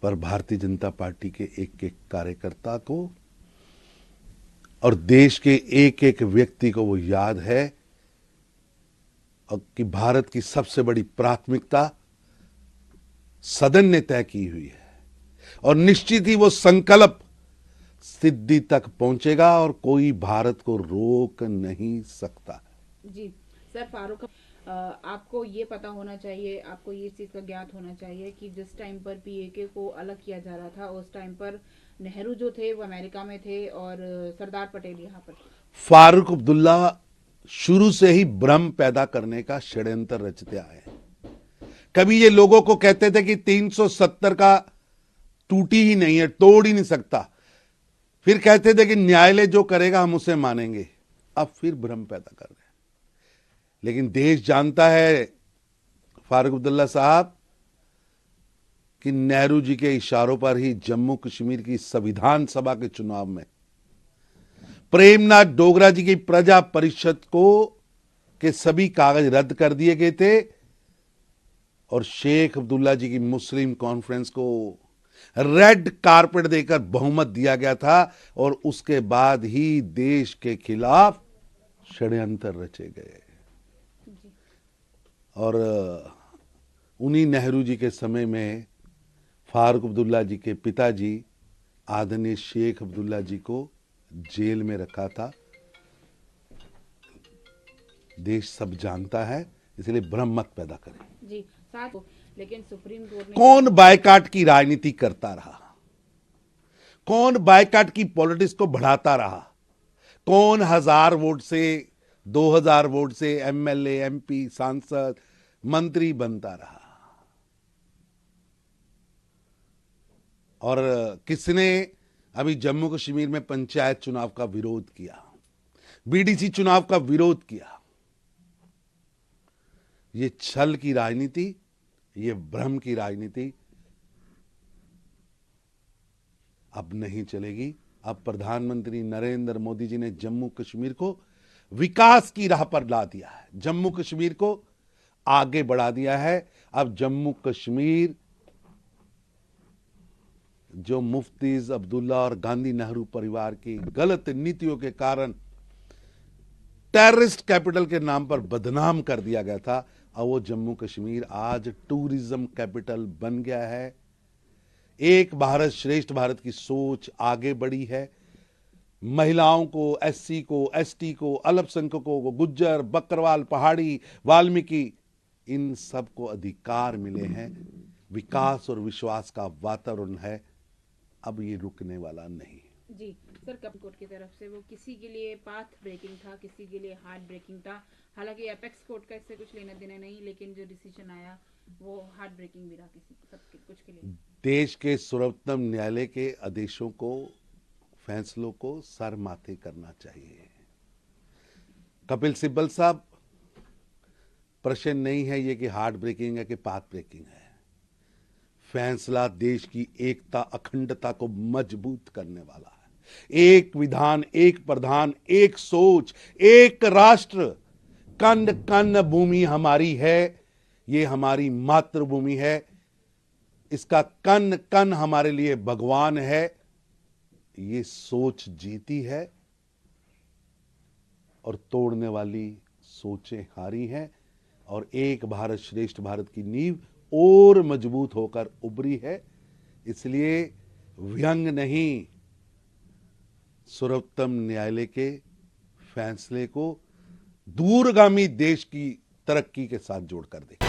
पर भारतीय जनता पार्टी के एक एक कार्यकर्ता को और देश के एक एक व्यक्ति को वो याद है और कि भारत की सबसे बड़ी प्राथमिकता सदन ने तय की हुई है और निश्चित ही वो संकल्प सिद्धि तक पहुंचेगा और कोई भारत को रोक नहीं सकता। जी सर, फारूक आपको ये पता होना चाहिए, आपको ये चीज़ का ज्ञात होना चाहिए कि जिस टाइम पर पीएके को अलग किया जा रहा था उस टाइम पर नेहरू जो थे वो अमेरिका में थे और सरदार पटेल यहाँ पर थे। फारूक अब्दुल्ला शुरू से ही भ्रम पैदा करने का षड्यंत्र रचते आए हैं। कभी ये लोगों को कहते थे कि 370 का टूटी ही नहीं है, तोड़ ही नहीं सकता, फिर कहते थे कि न्यायालय जो करेगा हम उसे मानेंगे। अब फिर भ्रम पैदा कर रहे हैं। लेकिन देश जानता है फारूक अब्दुल्ला साहब कि नेहरू जी के इशारों पर ही जम्मू कश्मीर की संविधान सभा के चुनाव में प्रेमनाथ डोगरा जी की प्रजा परिषद को के सभी कागज रद्द कर दिए गए थे और शेख अब्दुल्ला जी की मुस्लिम कॉन्फ्रेंस को रेड कारपेट देकर बहुमत दिया गया था और उसके बाद ही देश के खिलाफ षड्यंत्र रचे गए। और उन्हीं नेहरू जी के समय में फारूक अब्दुल्ला जी के पिताजी आदरणीय शेख अब्दुल्ला जी को जेल में रखा था। देश सब जानता है, इसलिए भ्रम मत पैदा करें। जी साथ, लेकिन सुप्रीम कोर्ट ने कौन बायकाट की राजनीति करता रहा, कौन बायकाट की पॉलिटिक्स को बढ़ाता रहा, कौन 1000 वोट से 2000 वोट से एमएलए एमपी सांसद मंत्री बनता रहा, और किसने अभी जम्मू कश्मीर में पंचायत चुनाव का विरोध किया, बीडीसी चुनाव का विरोध किया। ये छल की राजनीति, ये भ्रम की राजनीति अब नहीं चलेगी। अब प्रधानमंत्री नरेंद्र मोदी जी ने जम्मू कश्मीर को विकास की राह पर ला दिया है, जम्मू कश्मीर को आगे बढ़ा दिया है। अब जम्मू कश्मीर जो मुफ्तीज अब्दुल्ला और गांधी नेहरू परिवार की गलत नीतियों के कारण टेररिस्ट कैपिटल के नाम पर बदनाम कर दिया गया था, अब वो जम्मू कश्मीर आज टूरिज्म कैपिटल बन गया है। एक भारत श्रेष्ठ भारत की सोच आगे बढ़ी है। महिलाओं को, एससी को, एसटी को, अल्पसंख्यकों को, गुज्जर, बकरवाल, पहाड़ी, वाल्मीकि, इन सबको अधिकार मिले हैं। विकास और विश्वास का वातावरण है, अब ये रुकने वाला नहीं। जी सर, कप कोर्ट की तरफ से वो किसी के लिए पाथ ब्रेकिंग था, किसी के लिए हार्ट ब्रेकिंग था। हालांकि एपेक्स कोर्ट का इससे कुछ लेना देना नहीं, लेकिन जो डिसीजन आया वो हार्ट ब्रेकिंग भी रहा किसी सबके कुछ के लिए। देश के सर्वोच्चतम न्यायालय के आदेशों को, फैसलों को सर माथे करना चाहिए। कपिल सिब्बल साहब, प्रश्न नहीं है ये कि हार्ट ब्रेकिंग है कि पाथ ब्रेकिंग है। फैसला देश की एकता, अखंडता को मजबूत करने वाला है। एक विधान, एक प्रधान, एक सोच, एक राष्ट्र। कण कण भूमि हमारी है, ये हमारी मातृभूमि है। इसका कण कण हमारे लिए भगवान है। ये सोच जीती है और तोड़ने वाली सोचें हारी हैं, और एक भारत श्रेष्ठ भारत की नींव और मजबूत होकर उभरी है। इसलिए व्यंग नहीं, सर्वोच्चतम न्यायालय के फैसले को दूरगामी देश की तरक्की के साथ जोड़कर देखें।